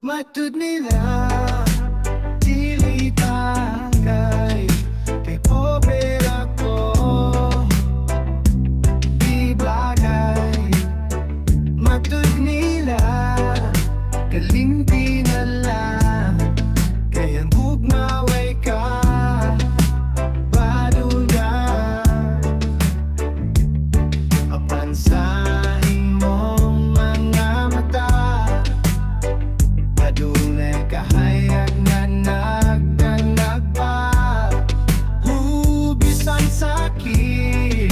Matud nila dili tagay kay pobre ako di bagay. Matud nila kalimpi na lang kay ang gugmaway ka badula. Apansahin mong mga mata padulay kahayag na nagdanag pa. Bisan sakit,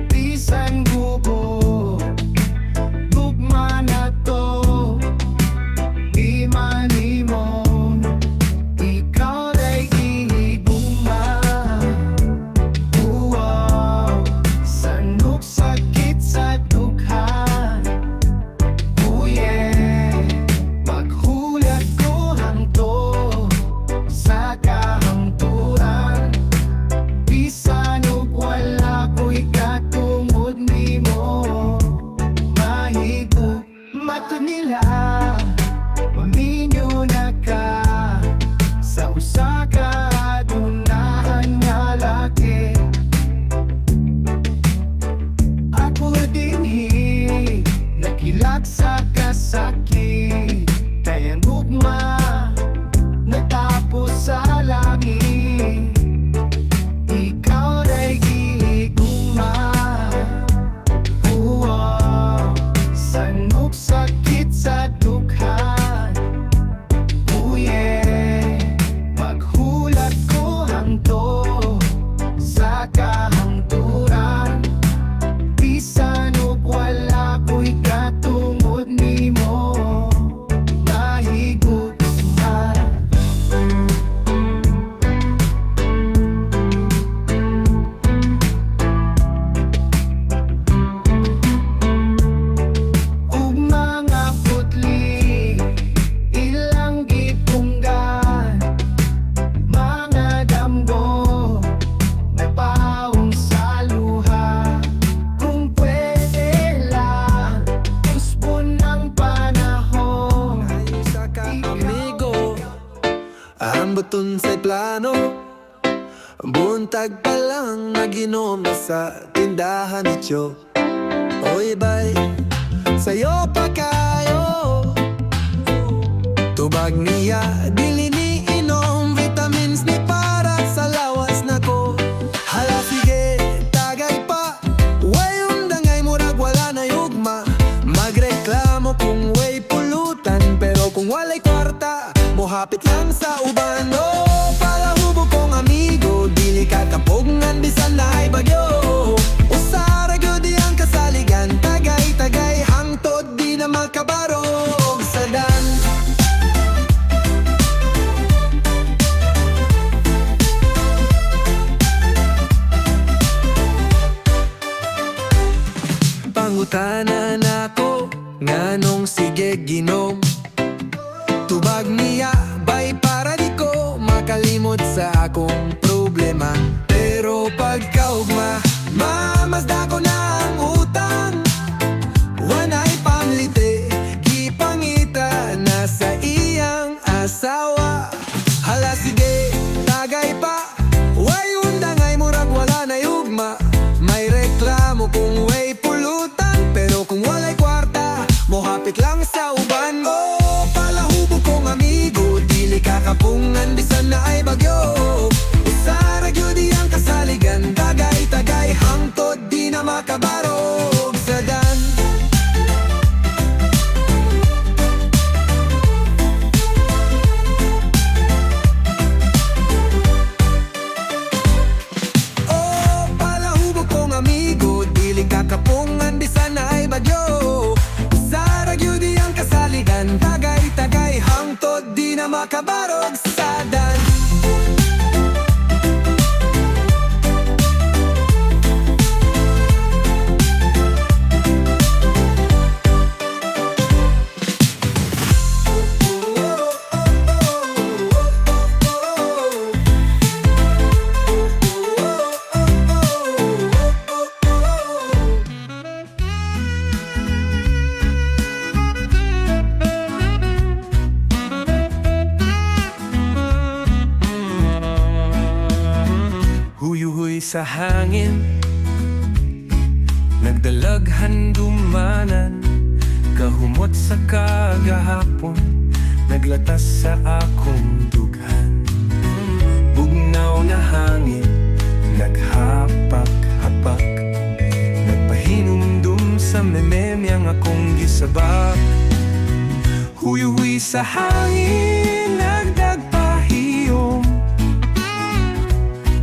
bisan gubo, gugma na to, di manimon. Ikaw ay gihigugma. Wow, sanok sakit sa dughan. Oh yeah, maghulat ko hangto sa kahangturan. Bisan og wala ko'y katungod nimo mahigo. Matud nila maminyo na ka sa usa ka adunahan nga laki. Ako dinhi nakilag sa kasakit kay ang gugma natapos sa langit. Ikaw ay gihigugma. Wow, sanok sakit sa dughan. Oh yeah, maghulat ko hangto sa kahangturan. Bisan og wala ko'y katungod nimo mahigugma. Ug mga putli ilang gipunggan, mga damgo napaong sa luha. Kung pwede lang uspon ang panahon. Isa ka amigo, ang buton sa'y plano. Buntag pa lang naginom na sa tindahan ni Joe. Oy bay, sa'yo pa kayo. Tubag niya, dili ni inom. Vitamins ni para sa lawas na ko. Hala sige, tagay pa. Way undangay murag wala na yugma. Magreklamo kung way pulutan, pero kung walay kwarta, mohapit lang sa uban. Oh, palahubo kong amigo, dili ka kapugngan bisan na ay bagyo. Usara gyud ang kasaligan, tagay-tagay hangtod di na makabarog sa dan. Pangutanan ako nganong sige ginom. Tubag niya bay para di ko makalimot sa akong problema. Pero pagkaugma, mamasda ko na ang utang. Wanay pamlite, gipangita na sa iyang asawa. Hala sige, tagay pa. Way undangay murag wala na yugma. May reklamo kung way pulutan, pero kung walay kwarta, mohapit lang sa uban. Oh, palahubo kong amigo, dili kakapungan bisan na ay bagyo. Usara gyud ang kasaligan, tagay-tagay hangtod di na makabarog sa dan. Oh, palahubo kong amigo, dili kakapungan bisan na ay bagyo. Usara gyud ang kasaligan, tagay-tagay hangtod di na makabarog sa dan. sa hangin, nagdalaghan dumanan, kahumot sa kagahapon, naglatas sa akong dughan. Bugnaw na hangin, naghapak-hapak, nagpahinumdum sa mememyang akong gisabak. Huy-huy sa hangin, nagdagpahiyom,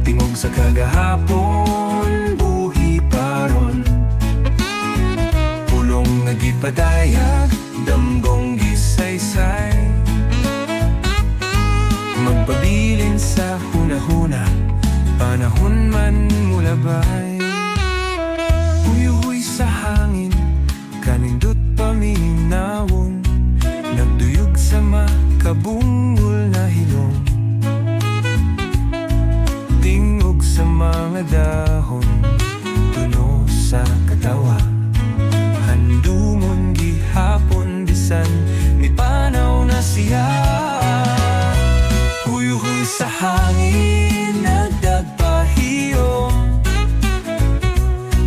tingog sa kagahapon, buhi paron. Pulong nagipadayag, damgong gisaysay, magpabilin sa hunahuna, panahon man mulabay. Huy-huy sa hangin, kanindot paminawon, nagduyog sa makabungol na hilong, tingog sa mga dahon, tuno sa katawa, handumon gihapon bisan ni panaw na siya. Huy-huy sa hangin, nagdagpahiyom,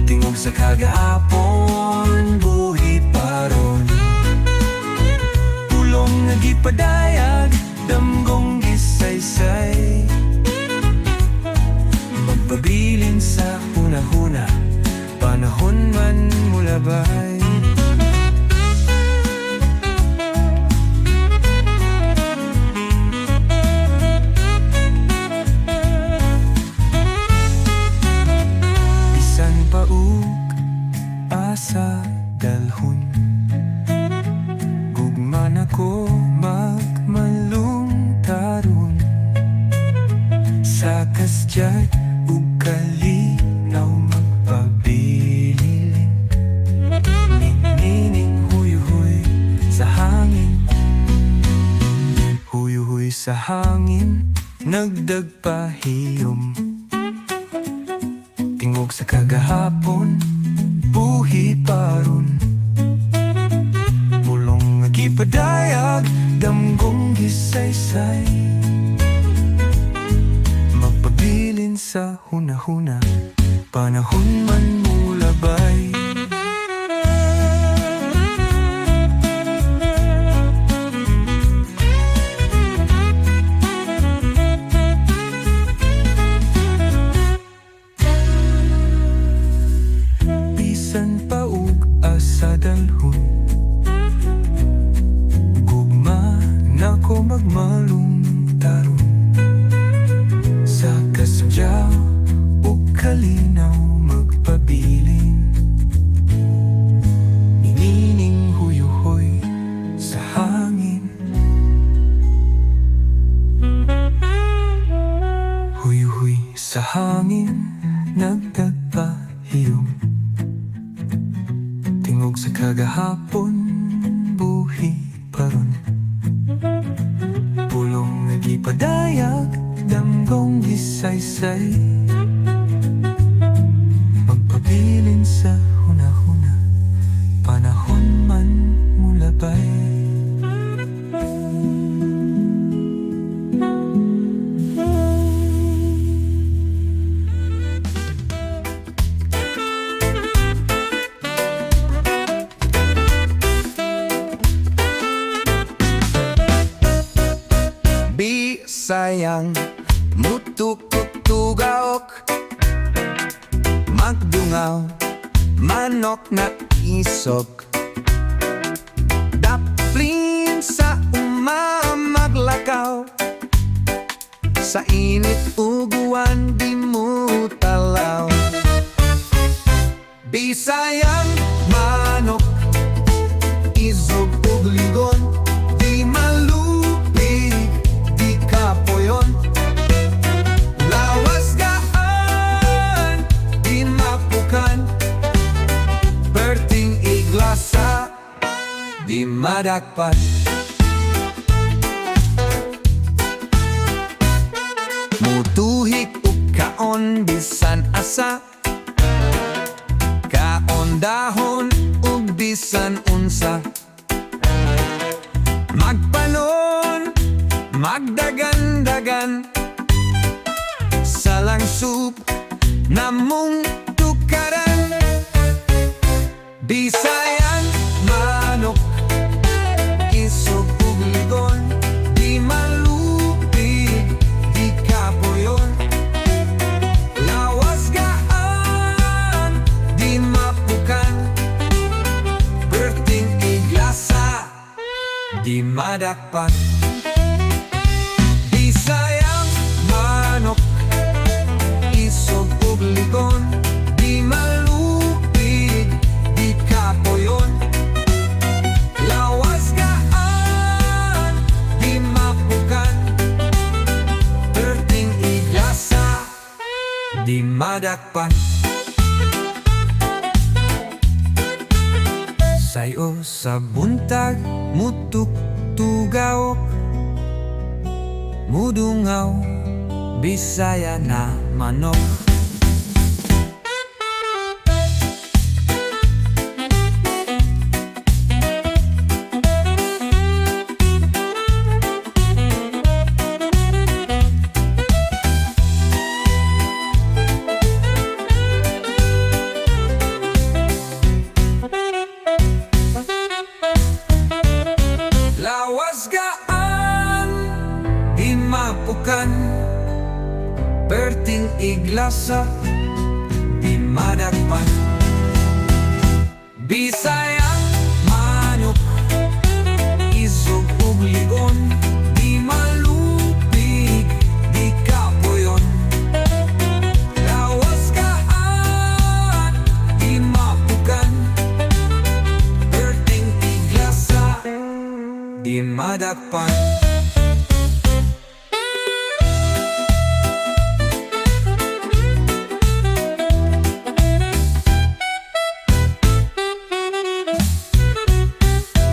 tingog sa kagahapon, buhi paron. Pulong nagipadayag, damgong gisaysay, magpabilin sa hunahuna, panahon man mulabay. Bisan paug asa dalhon, gugman ako magmalung taron, sa kasjay ug kalinaw magpabilin. Ninining huy-huy sa hangin, huy-huy sa hangin, nagdagpahiyom, tingog sa kagahapon, buhi paron. Pulong nagipadayag, damgong gisaysay, magpabilin sa hunahuna, panahon man mulabay. Bisan paug asa dalhon, gugma nako magmalung taron, sa kasadyaw o kalinaw magpabilin. Ninining huy-huy sa hangin, huy-huy sa hangin, nagdagpahiyom, tingog sa kagahapon, buhi paron. Pulong nagipadayag, damgong gisaysay, magpabilin sa hunahuna, panahon man mulabay. Bisayang mutuk-tugaok, magdungaw, manok na isok, daplin sa maglakaw, sa init uguan di mo talaw. Bisayang manok, isog ug ligon, di malupig, di kapoyon, lawas gaan, di mapukan, perting iglasa, di madakpan. Mutuhik ug kaon bisan asa, kaon dahon ug bisan unsa, magpanon, magdagan-dagan, salang soup, namong tukaran. Bisayan, manok, isog ug ligon, di malupig, di kapoyon. Lawas gaan, di mapukan, berting iglasa, di madakpan. Bisayang manok, isog ug ligon, di malupig, di kapoyon. Lawas gaan, di mapukan, berting iglasa, di madakpan. Sayo sa buntag, mutuk tugaw, mudungaw, Bisaya na manok. Lawas gaan, di mapukan, berting iglasa, di madakpan. Bisayang manok, isog ug ligon, di malupig, di kapoyon. Lawas gaan, di mapukan, berting iglasa, di madakpan.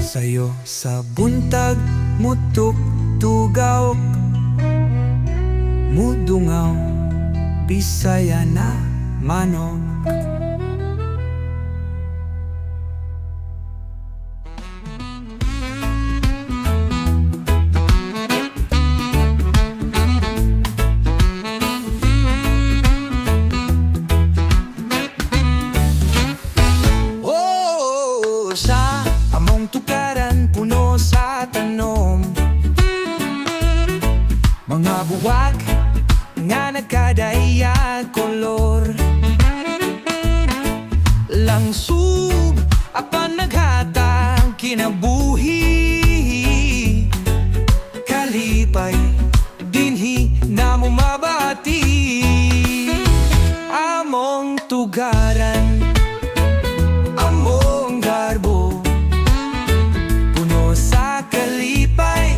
Sayo sa buntag, mutuk tugaw, mudungaw, Bisaya na manok. Sa among tukaran, puno sa tanom, mga buwak nga nagkadayag kolor. Langsug apan naghatag kinabuhi, kalipay dinhi namo mabati. Among tugaran, among garbo, puno sa kalipay,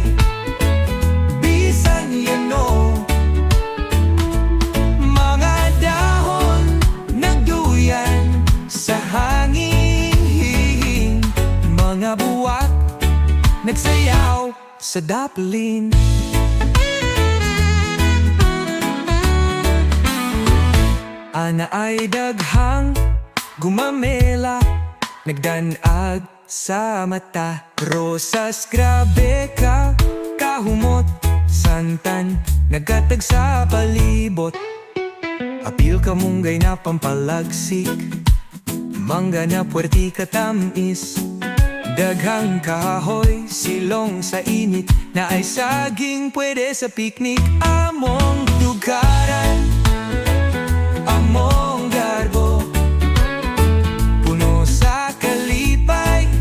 bisan yano. Mga dahon nagduyan sa hangin, mga buwak nagsayaw sa daplin. Ana ay daghang gumamela, nagdanag sa mata. Rosas grabe ka, kahumot, santan, nagkatag sa palibot. Apil ka munggay na pampalagsik, mangga na puwerti katamis. Daghang kahoy, silong sa init, na ay saging pwede sa piknik. Among tugaran, among garbo, puno sa kalipay,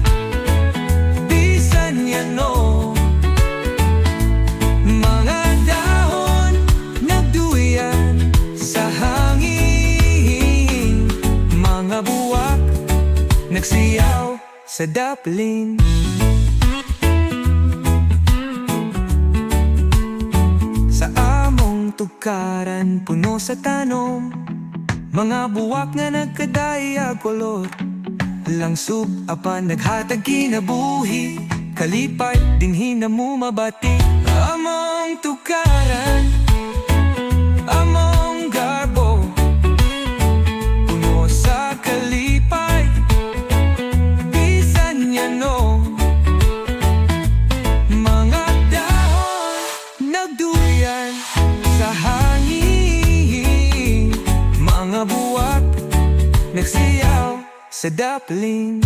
bisan yano. Mga dahon nagduyan sa hangin, mga buwak nagsiyaw sa daplin. Sa among tukaran, puno sa tanom, mga buwak nga nagkadaya kolor. Langsub apan naghatag kinabuhi, kalipay dinhi na mo mabati. Among tukaran, among garbo, puno sa kalipay, bisan yano. Mga dahon nagduyan sa hangin, mga nagsiyaw sa daplin.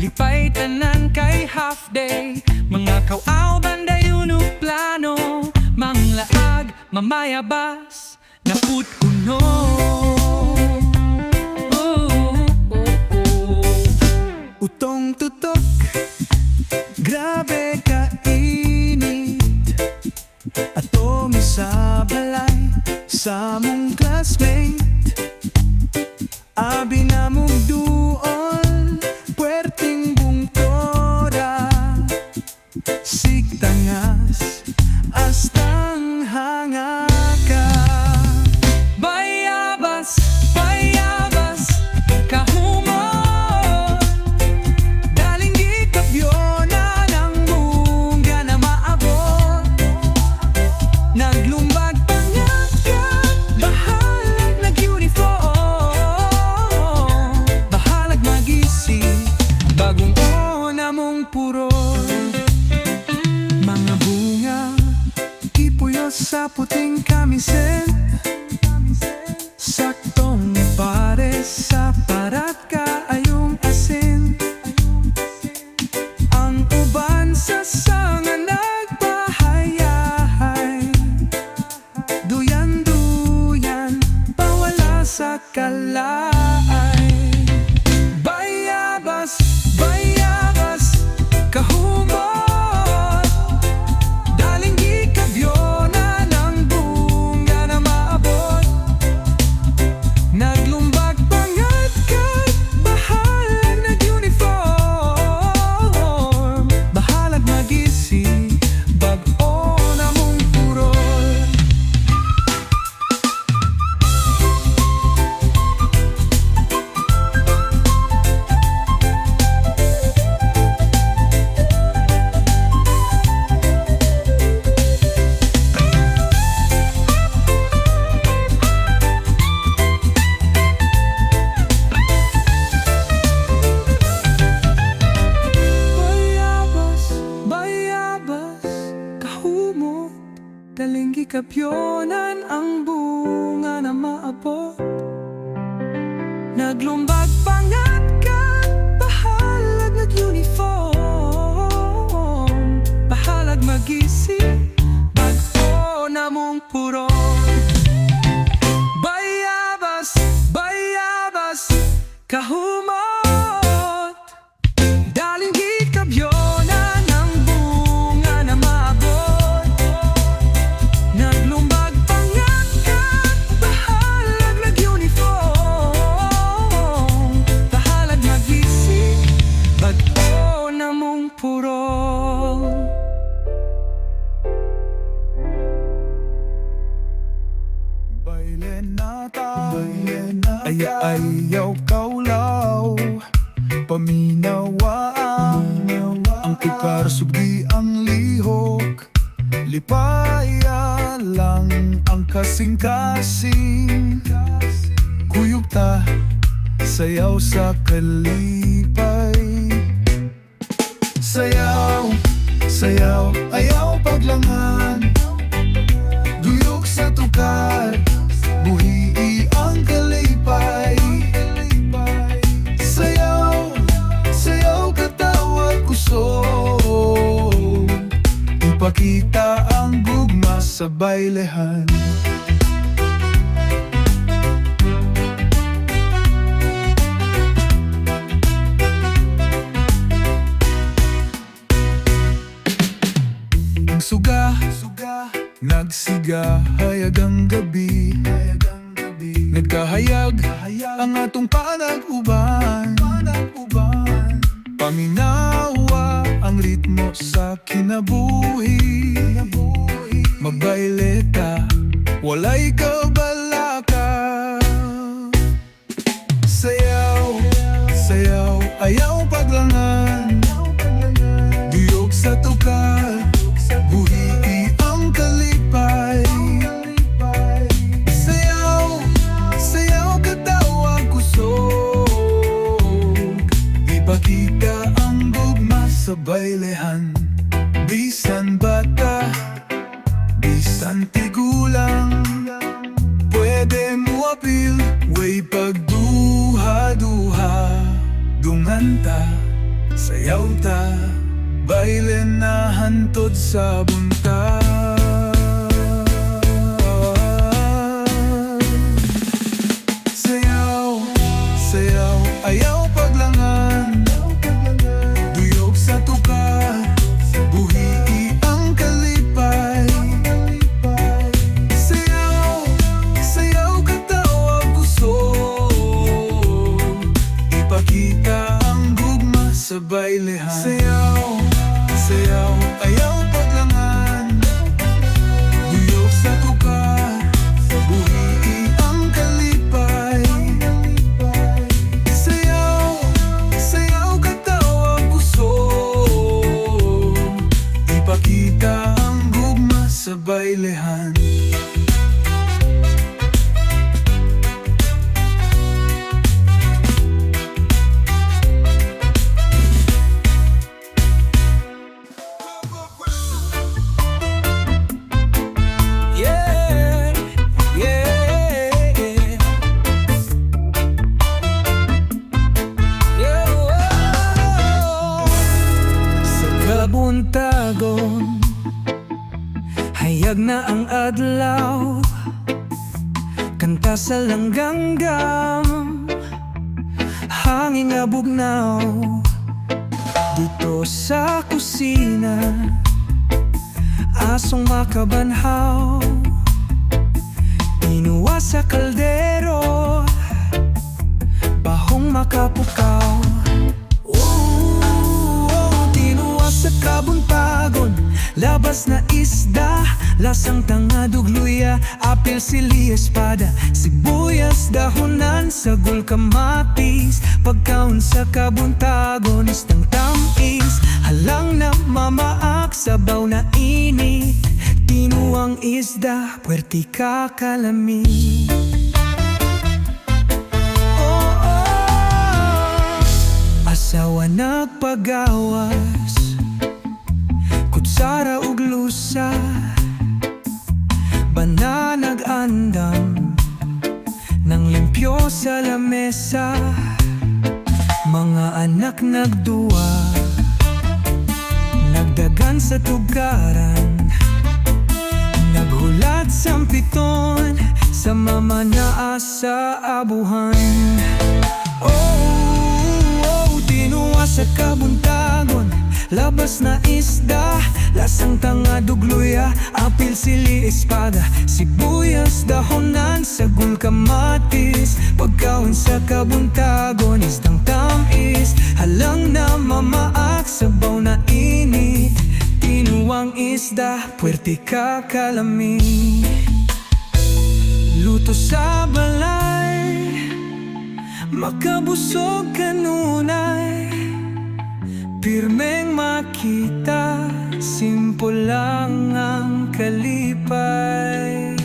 Lipay tanan kay half day, mga kawaw banday unong plano, manglaag, mamayabas, naput kuno. Utong tutok, grabe ka init, ato misabalay sa mong classmate, abi na mong duol, puwerting bungtora, siktangas, astang hangaka. Bayabas, bayabas, kahumot, daling gikabyonan ang mungga na maabot. Naglumbag pangagat, bahalag nag-uniform, bahalag magising, bagong ona mong purol. Mga bunga, ipuyo sa puting kamisen, saktong pares sa parat kaayong asin. Ang uban sa sanga nagpahayahay, duyan-duyan, pawala sa kalaay. Bayabas, bayabas, kahumot, daling gikabyonan ang bunga na maabot. Naglumbag pangatkat, bahalag nag-uniform, bahalag magising, bag-o na mong purol. Bayabas, bayabas, kahumot, daling gikabyonan ang bunga na maabot. Naglumbag pangatkat, bahalag nag-uniform, bahalag magising, bag-o na mong purol. Bayabas, bayabas, kahumot, daling gikabyonan ang bunga na maabot. Naglumbag pangatkat, bahalag nag-uniform, bahalag magising, bag-o na mong purol. Baile nata, ayaw kaulaw, paminawaan, ang kukar sugdi ang lihok, lipaya lang ang kasing-kasing. Kuyog ta, sayaw sa kalipay. Sayaw, sayaw, ayaw paglangan, duyok sa tukar, buhii ang kalipay. Sayaw, sayaw katawag kusog, ipakita ang gugma sa bailehan. Ang suga, nagsiga, hayag ang gabi, nagkahayag ang atong panag-uban. Paminawa ang ritmo sa kinabuhi, magbaile ta, walay kabalaka. sa baylehan. Bisan bata, bisan tigulang, pwede mo apil, way pagduha-duha. Dungan ta, sayaw ta, baile na hantod sa bunta. Sayaw, sayaw, ayaw paglangan, duyog sa tuka, buhii ang kalipay. Sayaw, sayaw katawag gusto, ipakita ang gugma sa baylehan. Sayaw, sayaw, ayaw paglangan, duyog sa tuka, buhii ang kalipay. Sayaw, sayaw katawag gusto, ipakita ang gugma sa baylehan. Buntagon, hayag na ang adlaw, kanta sa langganggam, hangin nga bugnaw. Dito sa kusina, asong makabanhaw, inuwa sa kaldero, bahong makapukaw. Sa kabuntagon, labas na isda, lasang tanga dugluya, apel, sili, espada, sibuyas, dahonan, sagol, kamatis. Pagkaon sa kabuntagon, istang tamis, halang na mamaak, sabaw na init, tinuang isda, puwerti kakalami. Asawa nagpagawas, kutsara ug lusa, bana nag-andam, nang limpyo sa lamesa. Mga anak nagduwa, nagdagan sa tugaran, naghulat sampiton, sa mama naa sa abuhan. Tinuwa sa kabuntagon, labas na isda, lasang tanga dugluya, apil, sili, espada, sibuyas, dahonan, sagol, kamatis. Pagkaon sa kabuntagon, istang tamis, halang na mamaak, sabaw na init, tinuang isda, puwerti kakalami. Luto sa balay, makabusog kanunay, pirmeng makita, simple lang ang kalipay.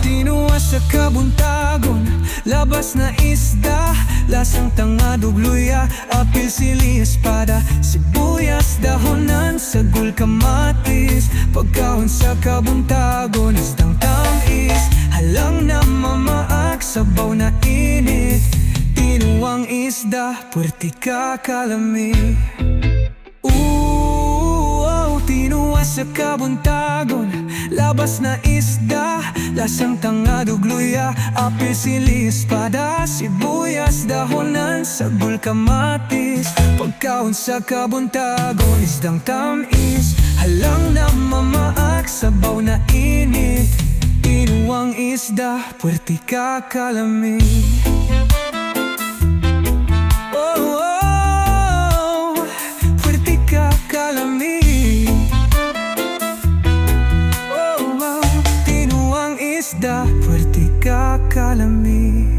Tinuwa sa kabuntagon, labas na isda, lasang tanga dugluya, apil, sili, espada, sibuyas, dahonan, sagol, kamatis. Pagkaon sa kabuntagon, istang tamis, halang na mamaak, sabaw na init, tinuang isda, puwerti kakalami. Tinuwa sa kabuntagon, labas na isda, lasang tanga dugluya, apil, sili, espada, sibuyas, dahonan, sagol, kamatis. Pagkaon sa kabuntagon, isdang tamis, halang na mamaak, sabaw na init, tinuang isda, puwerti kakalami. Puwerti kakalami. Isda, puwerti kakalami.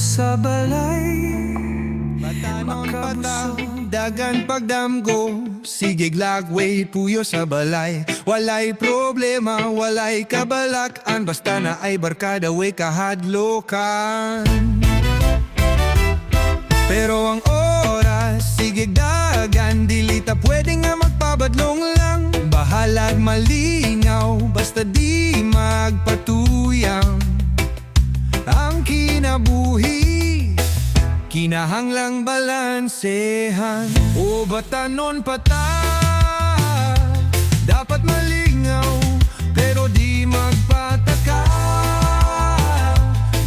sa balay. Batanon pata, Makabusog. dagan pagdamgo, sige glagway puyo sa balay. Walay problema, walay kabalakan, basta na ay barkada way kahadlokan. Pero ang oras, sige dagan, dilita pwede nga magpabadlong lang. Bahalag malingaw, basta di magpatuyang. Ang kinabuhi, kinahanglang balansehan. O batanon pata, dapat malingaw, pero di magpataka.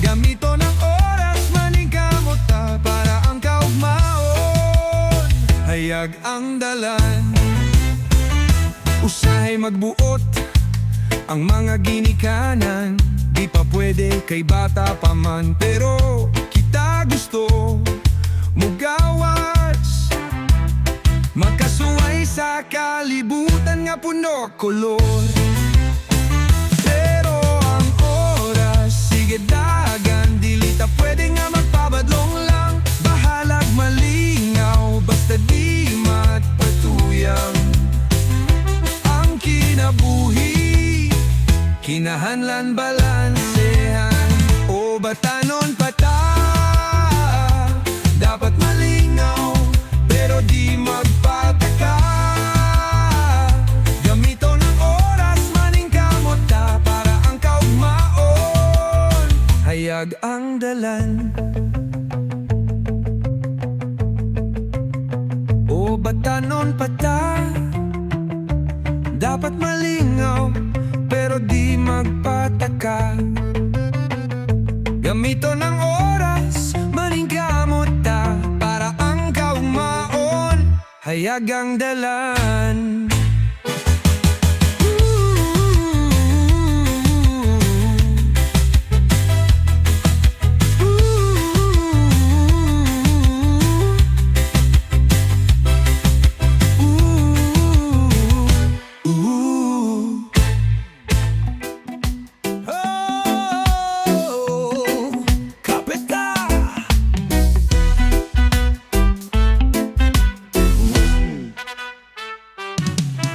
Gamito ng oras, maning kamuta, para ang kaugmaon. Hayag ang dalan, usahay magbuot ang mga ginikanan. Di pa pwede kay bata pa man, pero kita gusto mugawas. Magkasuway sa kalibutan nga puno kolor. Pero ang oras, sige dagan, dilita pwede nga magpabadlong lang. Bahalag malingaw, basta di magpatuyang. Ang kinabuhi, kinahanlan balansehan. O batanon pata, dapat malingaw, pero di magpataka. Gamito ng oras, maning kamuta, para ang kaugmaon. Hayag ang dalan. O batanon pata, dapat malingaw, pero di magpataka. Gamito ng oras, maning kamuta, para ang kaugmaon. Hayag ang dalan.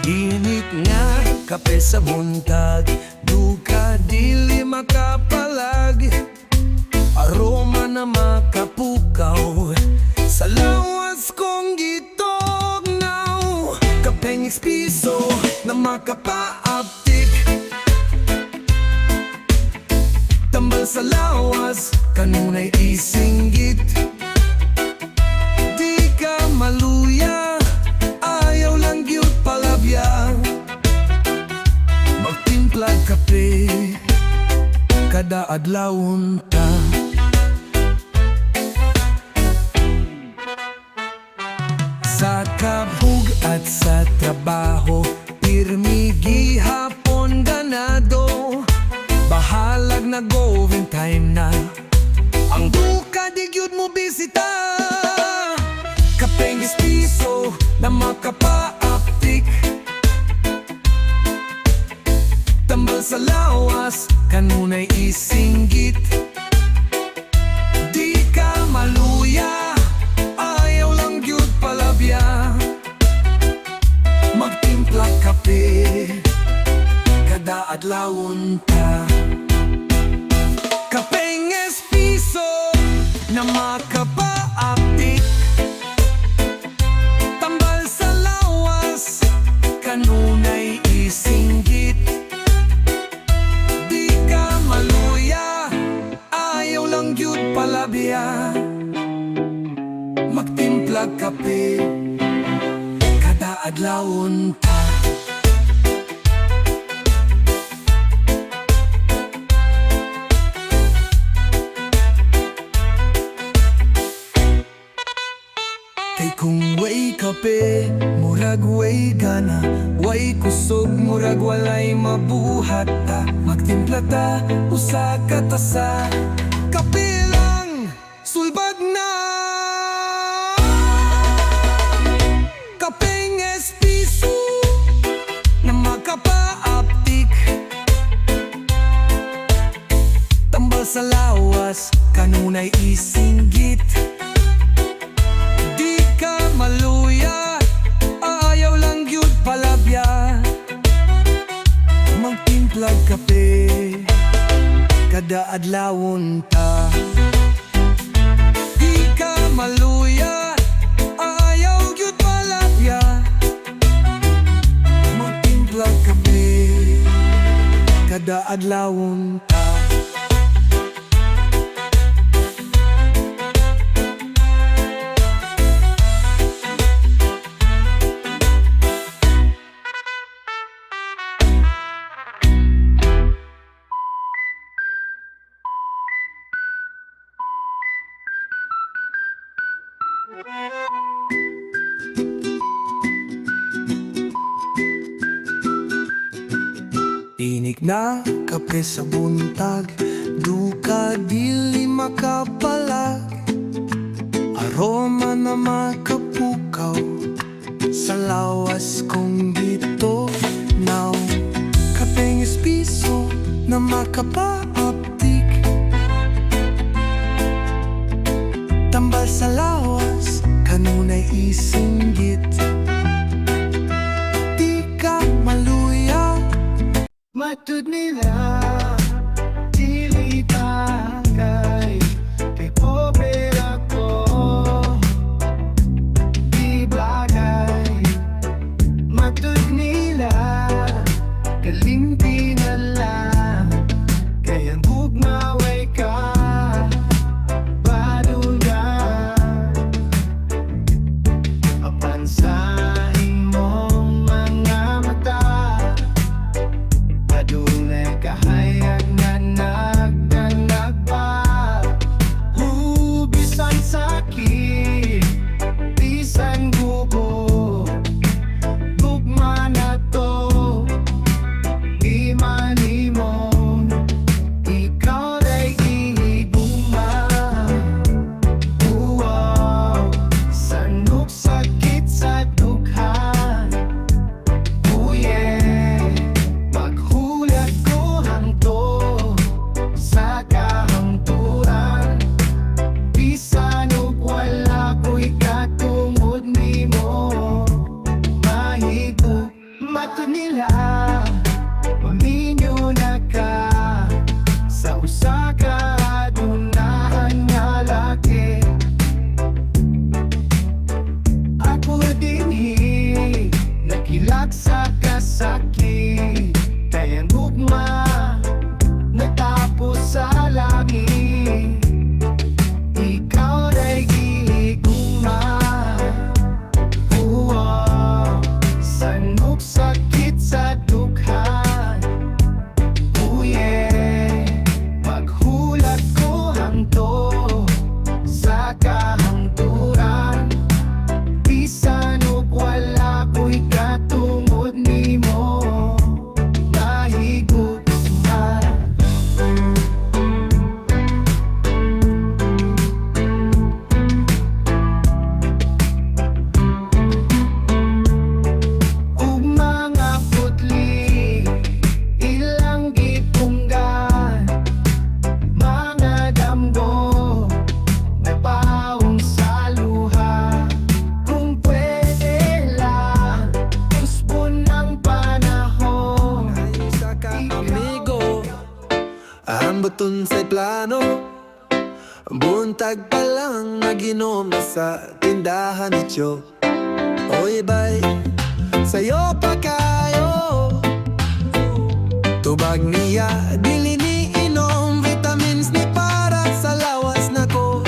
Init nga kape sa buntag, duka dili makapalag. Aroma na makapukaw sa lawas kong gitognaw. Kapeng ekspiso na makapaaptik, tambal sa lawas, kanunay isinggit. Di ka maluya, ayaw lang gyud palabya. Magtimplag kape, kada adlawon ta. Sa kabug at sa trabaho, pirmi gihapon ganado. Bahalag na going time na, ang duka di gyud mo bisita. Kapeng espiso na makapaaptik, tambal sa lawas, kanunay isinggit. Di ka maluya, ayaw lang gyud palabya. Magtimplag kape, kada adlawon ta. Kapeng espiso na makapaaptik, tambal sa lawas, kanunay isinggit. Di ka maluya, ayaw lang gyud palabya. Magtimplag kape, kada adlawon ta. Kay kung way kape, murag way gana, way kusog, murag walay mabuhat ta. Magtimpla ta, usa ka tasa, kape lang, sulbad na. Kapeng espiso na makapaaptik, tambal sa lawas, kanunay isa. kada adlawon ta. Di ka maluya, ayaw gyud malapya. Magtimplag kape kada adlawon ta. Tinik na kape sa buntag, duka dili makapalag. Aroma na makapukaw sa lawas kong dito now. Kapeng espiso na makapaaptik, tambal sa lawas kanunay isinggit. Di ka maluya, matud nila dili tagay. Kay pobre ako, di bagay. Matud nila kalimpi na lang, kaya gugmaway ka badugan. Apansahin mong mga mata, padulay kahayag na nagdanag pa. Bisan sakit, bisan gubo, gugma na to, di malimon. Ikaw ay ihiguma. Wow, sanok sakit sa dughan. Yeah, maghulat ko hanto sa kahangturan. Bisan og wala ko'y katungod nimo, mahigo mato nila. Maminyo na ka sa usa ka adunahan nga laki. Ako dinhi nakilag sa kasakit, kaya gugma natapos sa langit. Ikaw ay gigugma. Wow, sanok sakit sa dughan. Yeah, maghulat ko hanto sa kahangturan. Bisan og wala ko'y katungod nimo, mahigugma. Ug mga putli ilang gipunggan, mga damgo napaong sa luha. Kung pwede lang, usbon ng panahon. Isa ka amigo, ang buton sa'y plano. Buntag pa lang naginom na sa tindahan ni Joe. Oy bay, sa'yo pa kayo. Tubag niya, dili ni inom, vitamins ni para sa lawas na ko.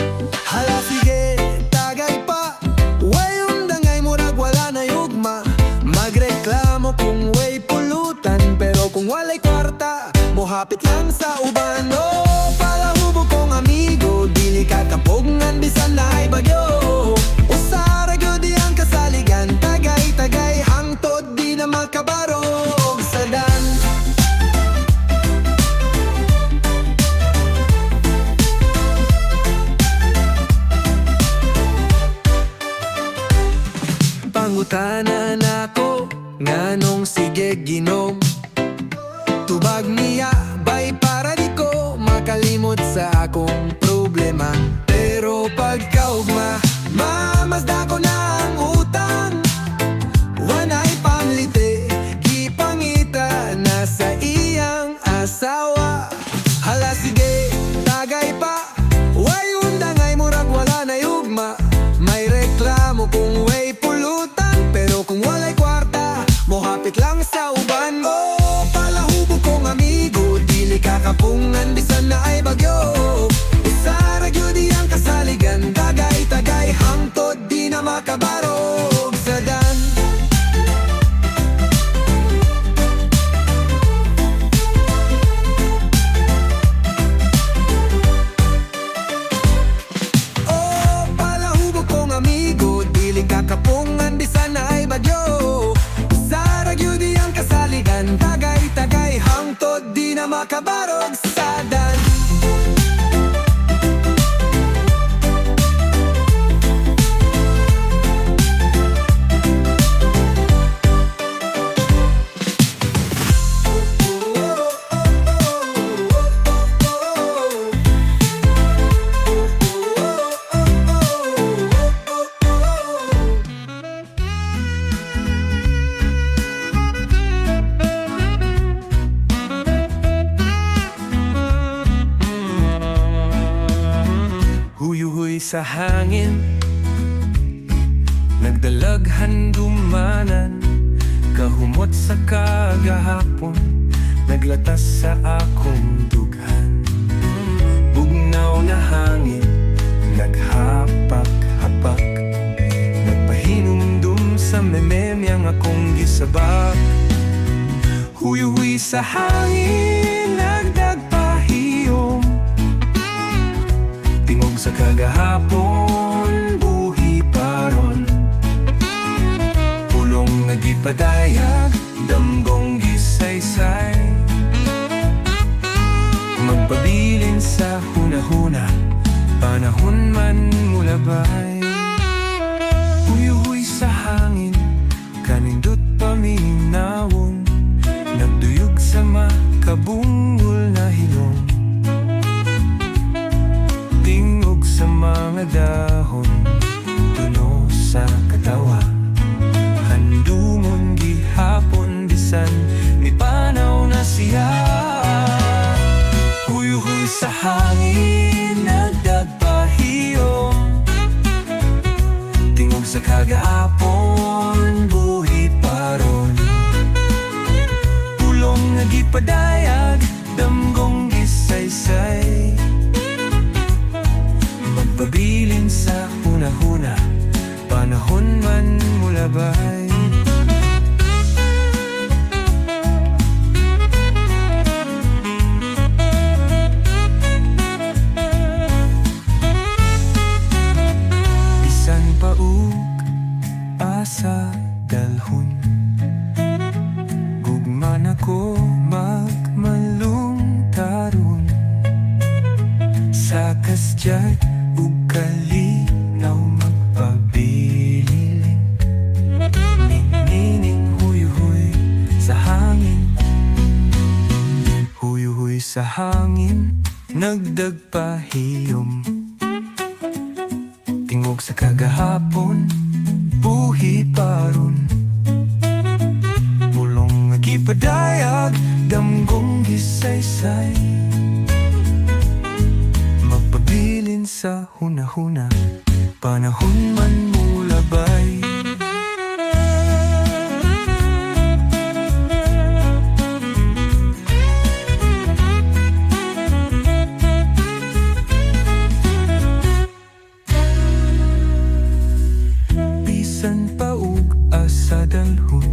Hala sige, tagay pa, way undangay murag wala na yugma. Magreklamo kung way pulutan, pero kung walay kwarta, mohapit lang sa uban. Oh, palahubo kong amigo, dili ka kapogngan bisan na ay bagyo. Usara gyud ang kasaligan, tagay-tagay hangtod di na makabarog sa dan. Pangutanan ako, nganong sige ginom. Tubag niya, bay para di ko makalimot sa akong problema. Pero pagkaugma, mamasda ko na ang utang. Wanay pamlite, gipangita na sa iyang asawa. Hala sige, makabarog sa dan. Huyuhuy sa hangin, nagdalaghan dumanan, kahumot sa kagahapon, naglatas sa akong dughan. Bugnaw na hangin, naghapak-hapak, nagpahinumdum sa mememyang akong gisabak. Huyuhuy sa hangin, nagdagpahiyom, tingog sa kagahapon, buhi paron. Pulong nagipadayag, damgong gisaysay, magpabilin sa hunahuna, panahon man mulabay. Huyuhuy sa hangin, kanindot paminawon, nagduyog sa makabungol na hilong, tingog sa mga dahon, tuno sa katawa, handumon gihapon bisan ni panaw na siya. Huyuhuy sa hangin, nagdagpahiyom, tingog sa kagahapon, buhi paron. Pulong nagipadayag, damgong gisaysay, magpabilin sa hunahuna, panahon man mulabay. Bisan paug asa dalhon, gugman ako magmalung taron, sa kasjay ug kalinaw magpabilin. Ninining huyuhuy sa hangin, huyuhuy sa hangin, nagdagpahiyom, tingog sa kagahapon, buhi paron. Pulong nagipadayag, damgong gisaysay, magpabilin sa hunahuna, panahon man mulabay. Bisan paug asa dalhon,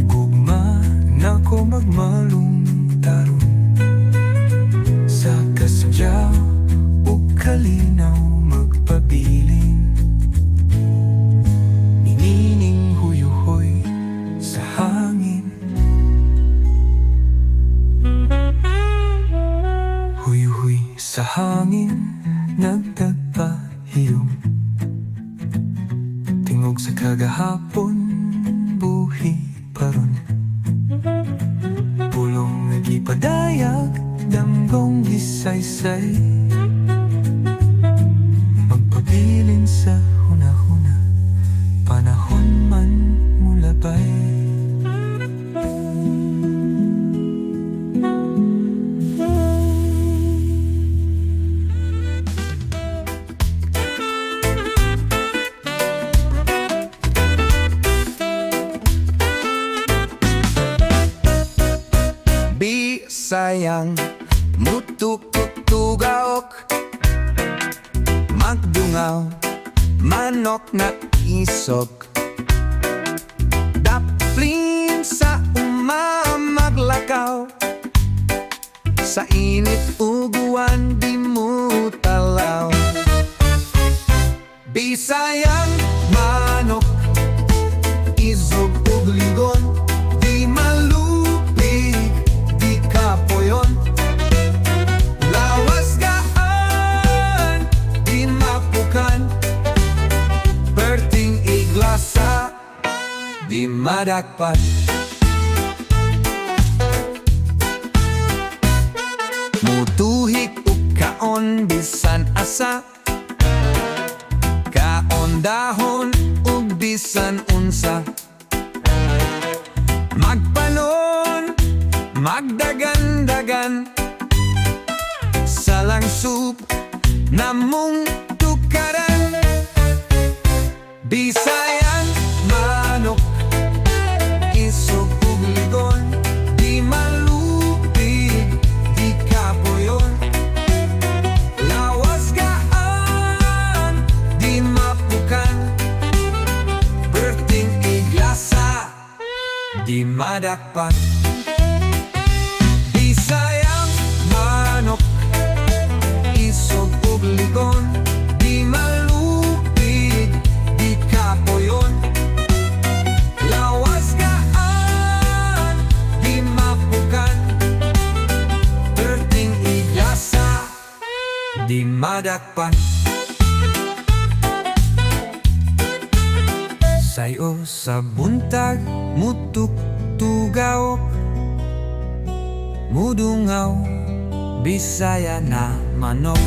gugma nako magmalung taron, sa kasadyaw ug kalinaw magpabilin. Ninining huyuhoy sa hangin, huyuhoy sa hangin, nagdagpahiyom, tingog sa kagahapon, buhi paron. Pulong nagipadayag, damgong gisaysay, magpabilin sa hunahuna, panahon man mulabay. Bisayang mutuk-tugaok, magdungaw, manok na isog, daplin sa umamaglakaw, sa init uguan di mo talaw. Bisayang manok, isog ug ligon, di malupig, iglasa, di madakpan. Mutuhik ug kaon bisan asa, kaon dahon ug bisan unsa. Magpanon, magdagan-dagan, sa langsub namong tukaran. Bisayan, manok, isog ug ligon, di malupig, di kapoyon. Lawas gaan, di mapukan, berting iglasa, di madakpan. Bisayang manok, isog ug ligon, di malupig, di kapoyon. Lawas gaan, di mapukan, berting iglasa, di madakpan. Sayo sa buntag, mutuk tugaw, mudungaw, Bisaya na manok.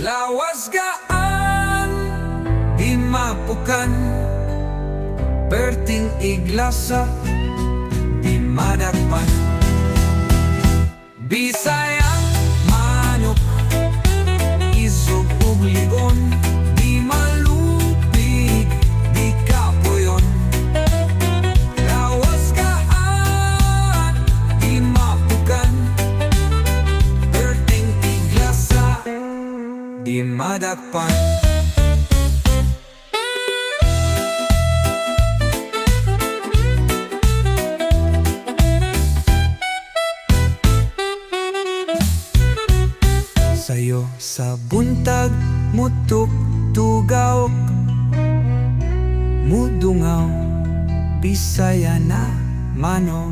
Lawas gaan, di mapukan, berting iglasa, di madakpan. Bisayang manok, isog ug ligon, di malupig, di kapoyon. Lawas gaan, di mapukan, berting iglasa, di madakpan. Sayo sa buntag, mutuk tugaw, mudungaw, Bisaya na manok.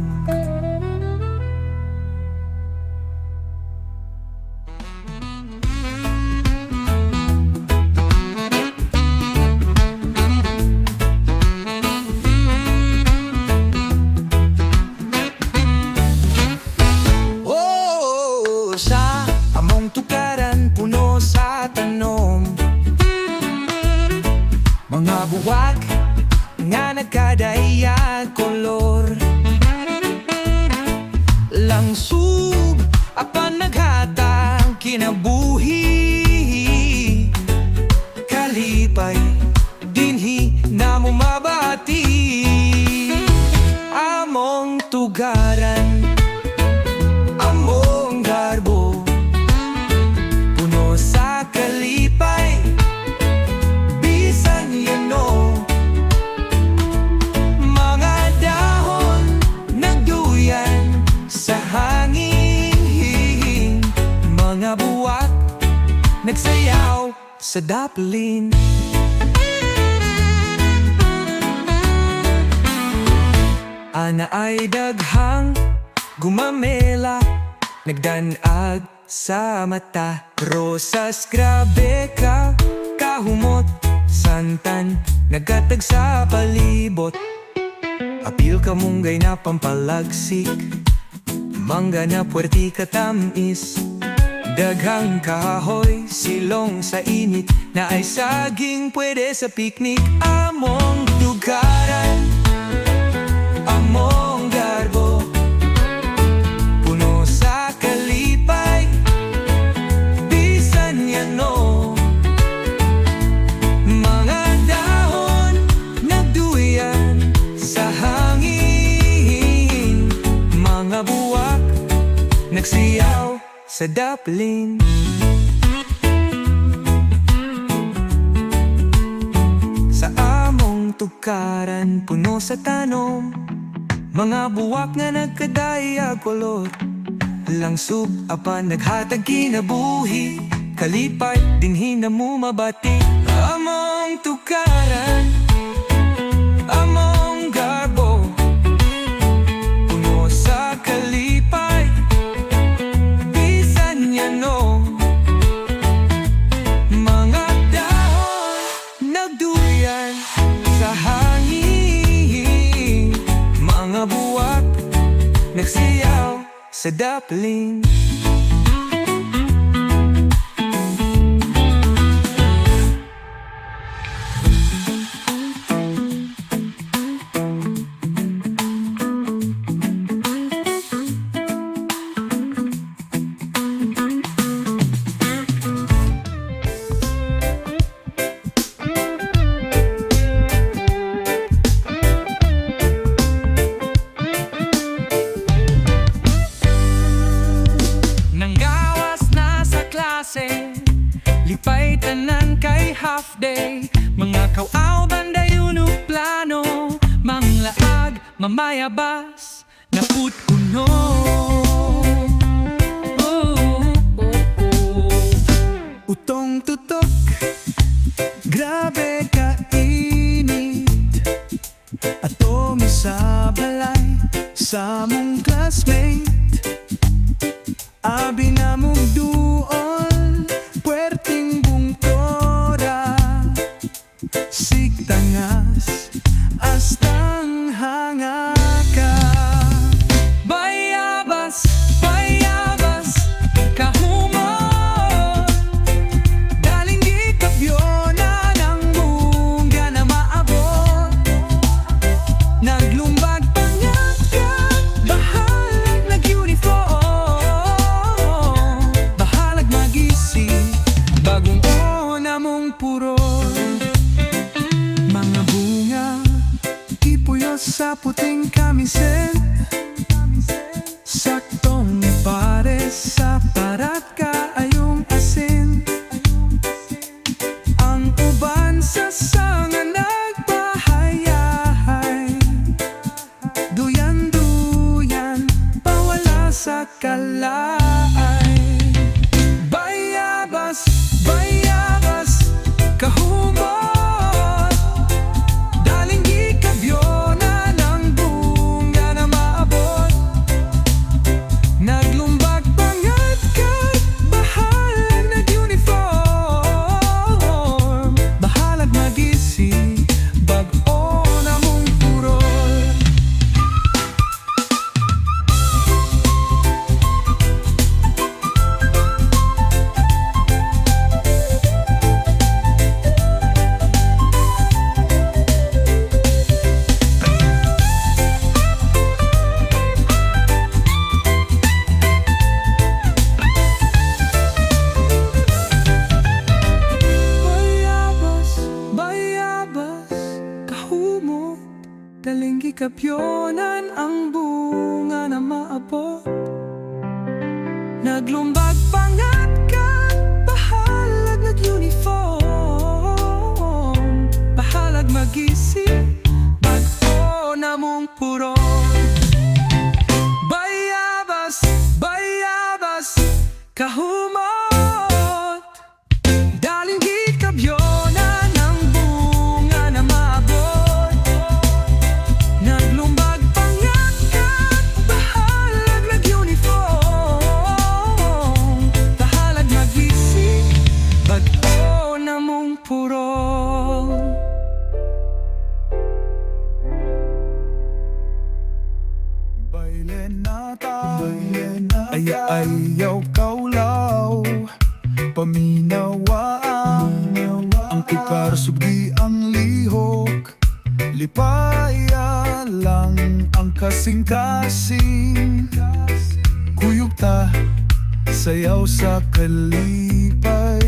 Sa among tukaran, puno sa tanom, mga buwak nga nagkadayag kolor. Langsub apan naghatag kinabuhi, kalipay dinhi namo mabati. Among tugaran, among garbo, puno sa kalipay, bisan yano. Mga dahon nagduyan sa hangin, mga buwak nagsayaw sa daplin. Ana ay daghang gumamela, nagdanag sa mata. Rosas grabe ka, kahumot, santan, nagkatag sa palibot. Apil ka munggay na pampalagsik, mangga na puwerti katamis. Daghang kahoy, silong sa init, na ay saging pwede sa piknik. Among tugaran, among garbo, puno sa kalipay, bisan yano. Mga dahon nagduyan sa hangin, mga buwak nagsiyaw sa daplin. Sa among tukaran, puno sa tanom, mga buwak nga nagkadaya kolor. lang sub apan naghatag kinabuhi, kalipay dinhi na mo mabati. Among tukaran, among garbo, puno sa kalipay, bisan niya no. Mga dahon nagduyan sa hangin, mga buwak nagsiyaw sa daplin. Lipay tanan kay half day, mga kawaw bandayon ug plano, manglaag mamayabas naput kuno. Utong tutok, grabe ka init, ato mi sa balay sa mong classmate, abi na mong duol puerting bungtora, sigtangas astang hangaka. Bayabas, bayabas, kahumot, daling di kabyonan ang mungga na maabot. Naglumbag pangagat, bahalag nag-uniform, bahalag magising, bagong mong purol. Mga bunga, ipuyos sa puting kamisen, saktong pares sa parat kaayong asin. Ang uban sa sanga nagpahayahay, duyan-duyan, pawala sa kalaay. Bayabas, bayabas, kahumot, daling di kabyonan ang bunga na maabot. Naglumbag pangatkat, bahalag nag-uniform, bahalag magising, bag-o na mong purol. Daling gikapyonan ang bunga na maabot. Naglumbag pangatkat, bahalag nag-uniform, bahalag magising, bag-o na mong puron. Bayabas, bayabas, kahumot, daling gikapyonan ang bunga na maabot. Naglumbag pangatkat, bahalag nag-uniform, bahalag magising, bag-o na mong purol. Bailen nata, ayaw kaulaw, paminawaan, ang tukar sugdi ang lihok, lipaya lang ang kasing-kasing. Kuyog ta, sayaw sa kalipay.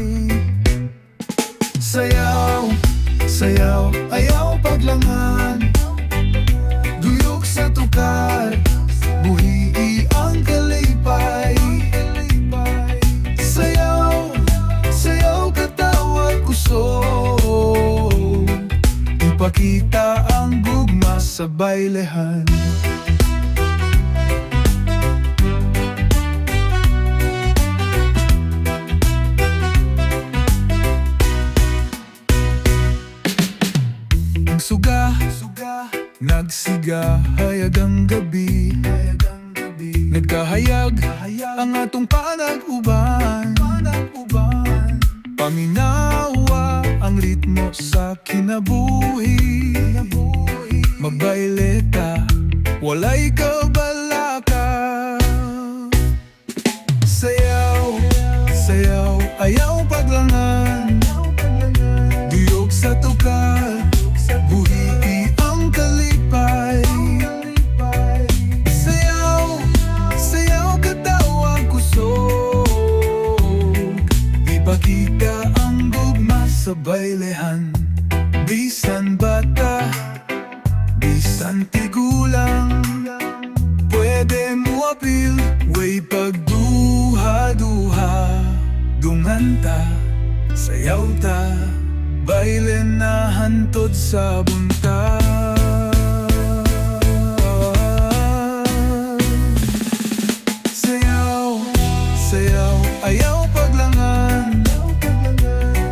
Sayaw, sayaw, ayaw paglangan, duyok sa tukar, buhii ang kalipay. Sayaw, sayaw katawag kusog, ipakita ang gugma sa bailehan. Nagahayag ang gabi, nagkahayag ang atong panag-uban. Paminawa ang ritmo sa kinabuhi. Magbaileta, walay kabalaka. Sayaw, sayaw, ayaw paglangan. Duyog sa tukal, buhi ang kalipay. Sayaw, sayaw katawag kusog. Ipakita ang gugma sa bailehan. Bisan bata, bisan tigulang, pwede mo apil, way pagduha-duha. Dunganta, sayaw ta, baile na hantod sa buntag. Sayaw, sayaw, ayaw paglangan.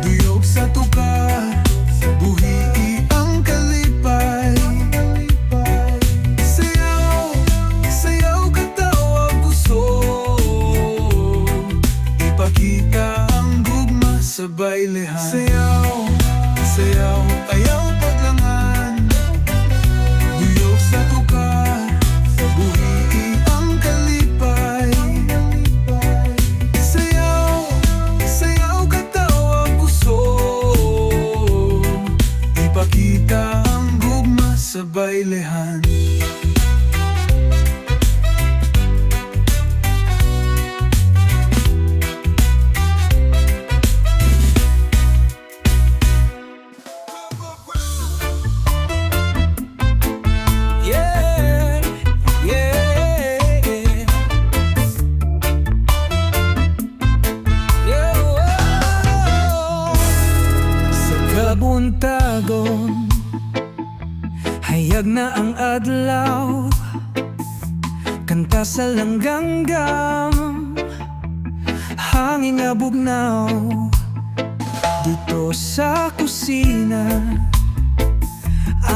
Duyog sa tukar, buhi ang kalipay. Sayaw, sayaw katawag kusog. Ipakita ang gugma sa bailehan. Sayaw, sayaw, ayaw paglangan. Duyog sa tukar, buhi ang kalipay. Sayaw, sayaw katawag kusog. Ipakita ang gugma sa bailehan. Yeah, yeah, yeah, oh. Sa kabuntagon, hayag na ang adlaw. Kanta sa langganggam, hangin nga bugnaw. Dito sa kusina,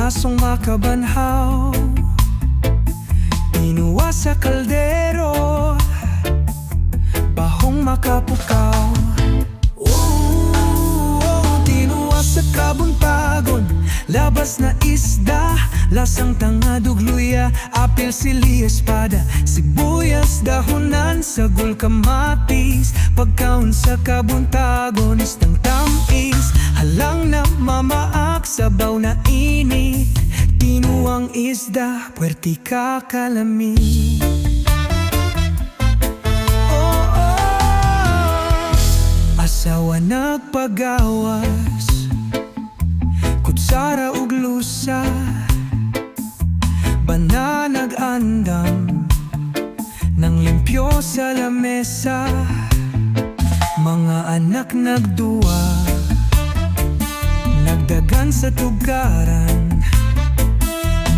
asong makabanhaw. Inuwa sa kaldero, bahong makapukaw. Tinuwa sa kabuntagon, labas na isda, lasang tanga dugluya, apel sili espada, sibuyas dahonan, sagol kamatis. Pagkaon sa kabuntagon, istang tamis, halang na mamaak, sabaw na init. Tinuang isda, puwerti ka kalami. Asawa nagpagawas, kutsara ug lusa, bana nag-andam, nang limpyo sa lamesa. Mga anak nagduwa, nagdagan sa tugaran,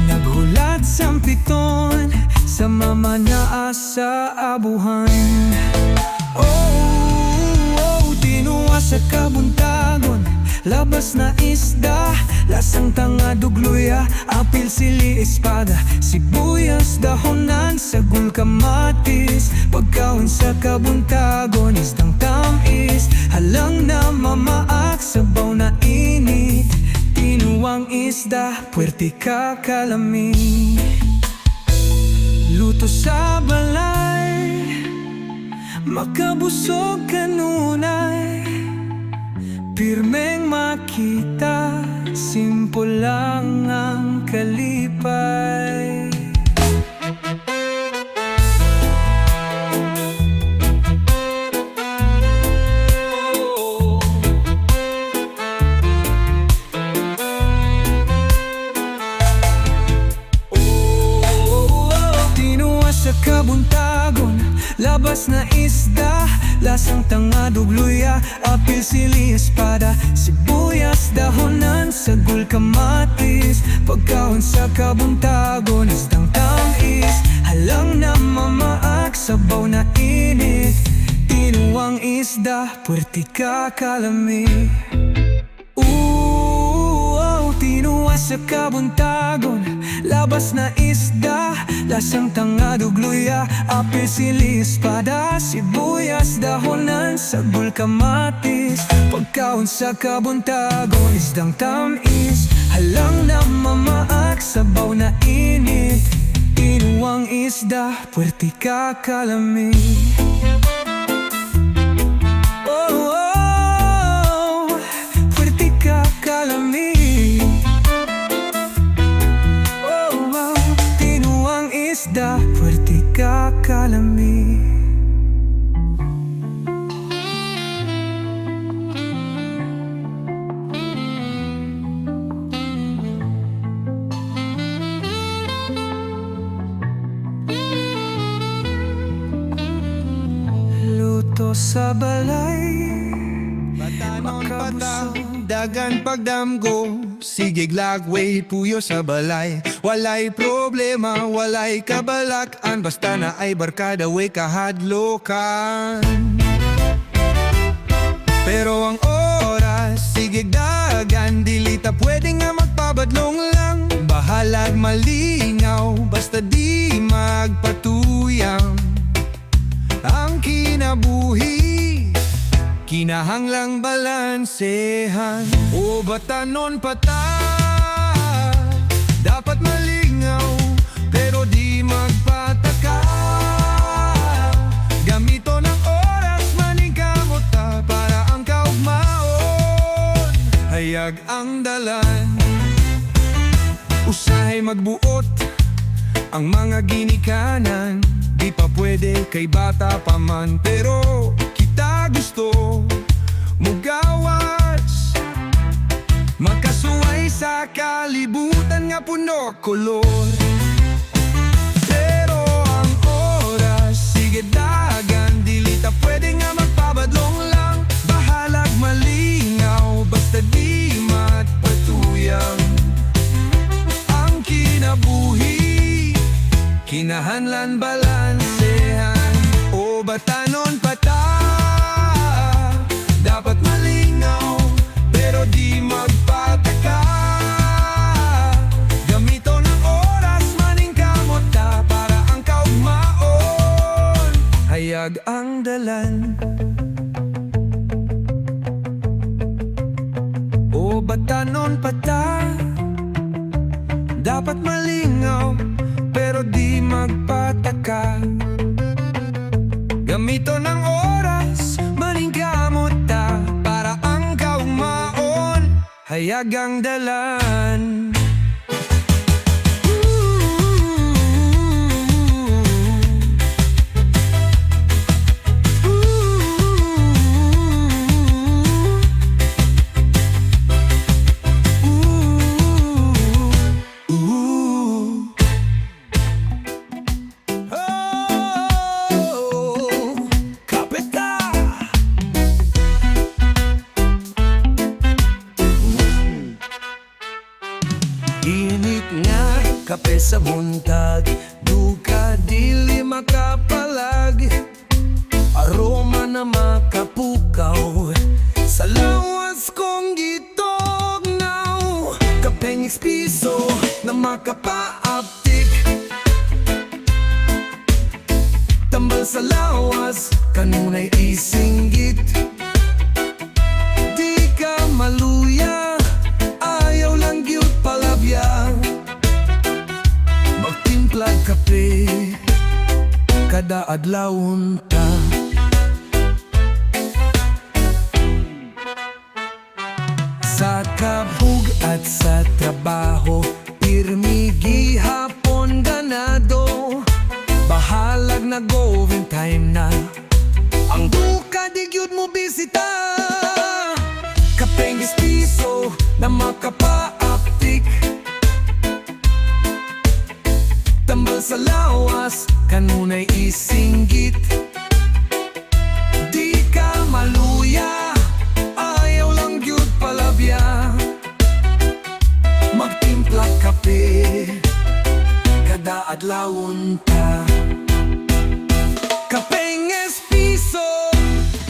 naghulat sa piton, sa mama na asa abuhan. Tinuwa sa kabuntagon, labas na isda, lasang tanga dugluya, apil sili espada, sibuyas dahonan, sagol kamatis. Pagkaon sa kabuntagon, istang tamis, halang na mamaak, sabaw na init. Tinuang isda, puwerti ka kalami. Luto sa balay, makabusog kanunay. Pirmeng makita, simple lang ang kalipay. Tinuwa sa kabuntagon, labas na isda, lasang tanga dugluya, apil sili espada, sibuyas dahonan, sagol kamatis. Pagkaon sa kabuntagon, istang tamis, halang na mamaak, sabaw na init. Tinuang isda, puwerti ka kalami. Tinuwa sa kabuntagon, Labas na isda, lasang tangado gluya, apil silis, espada, sibuyas, dahonan, sagol, kamatis. Pagkaon sa kabuntagon, isdang tamis, halang na mamaak, sabaw na init. Inuwang isda, puwerte ka kalami. Oh, oh, puwerte ka kalami. Oh, oh, inuwang isda, puwerte ka kalami. Luto sa balay, Batanon patang, makabusog. dagan pagdamgo, sige glagway puyo sa balay. Walay problema, walay kabalak-an, basta na ay barkada way kahadlokan. Pero ang oras, sige dagan, dilita pwede nga magpabadlong lang. Bahalag malingaw, basta di magpatuyang. Ang kinabuhi, kinahanglang balansehan. O batanon pata, dapat malingaw, pero di magpataka. Gamito ng oras, maning kamota, para ang kaugmaon. Hayag ang dalan, usahay magbuot ang mga ginikanan. Di pa pwede kay bata pa man, pero kita gusto mugawas, makasuway sa kalibutan nga puno kolor. Pero ang oras, sige dagan, dilita pwede nga magpabadlong lang. Bahalag malingaw, basta di magpatuyang. Ang kinabuhi, kinahanlan balansehan. O batanon pata, dapat malingaw, pero di magpataka. Gamito ng oras, maning kamota, para ang kaugmaon. Hayag ang dalan. O batanon pata, dapat malingaw, pero di magpataka. Gamito ng oras, maning kamuta, para ang kaugmaon. Hayag ang dalan. Init nga, kape sa buntag, duka dili makapalag. Aroma na makapukaw, sa lawas kong gitognaw. Kapeng piso na makapaaptik, tambal sa lawas, kanunay isinggit. Di ka maluya, ayaw lang gyud palabya. Magtimplag kape, kada adlawon ta. Sa kabug at sa trabaho, pirmi gihapon ganado. Bahalag na overtime na, ang duka di gyud mo bisita. Kapeng piso na makapaaptik, tambal sa lawas, kanunay isinggit. Di ka maluya, ayaw lang gyud palabya. Magtimpla kape, kada adlawon ta. Kapeng piso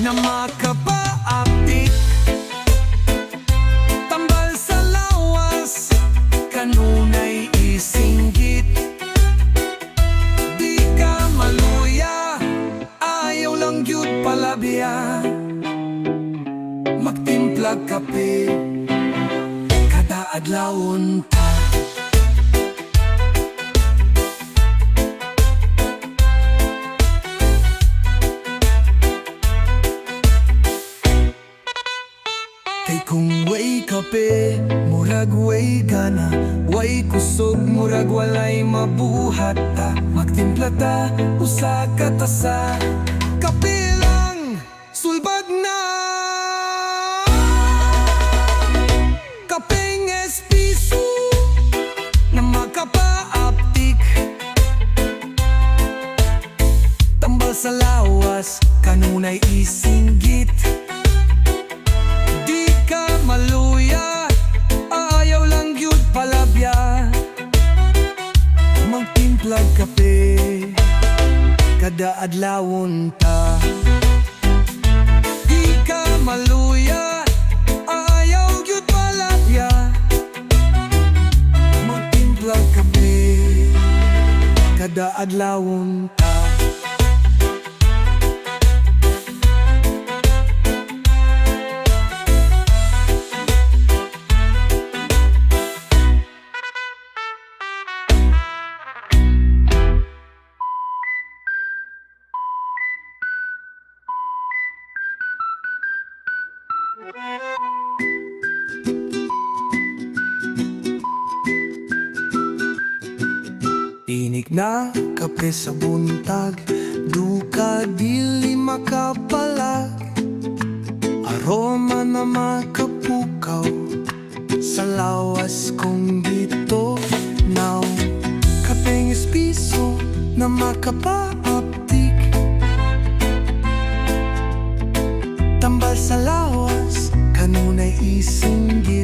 na makapaaptik, tambal sa lawas, kanunay ising magtimplag kape kada adlawon ta. Kay kung way kape, murag way gana, way kusog, murag walay mabuhat ta. Magtimpla ta, usa ka tasa, kape lang, sulbad na. Kapeng espiso, na makapaaptik. Tambal sa lawas, kanunay isinggit. Maluya, ayaw lang yun palabya. Magtimplag kape kada adlawon ta. Di ka maluya, ayaw yun palabya. Magtimplag kape kada adlawon ta. Tinig na kape sa buntag, duka dili makapalag. Aroma na makapukaw sa lawas kong dito now. Kapeng espiso na makapaaptik. Tambal sa lawas, kanunay isinggit.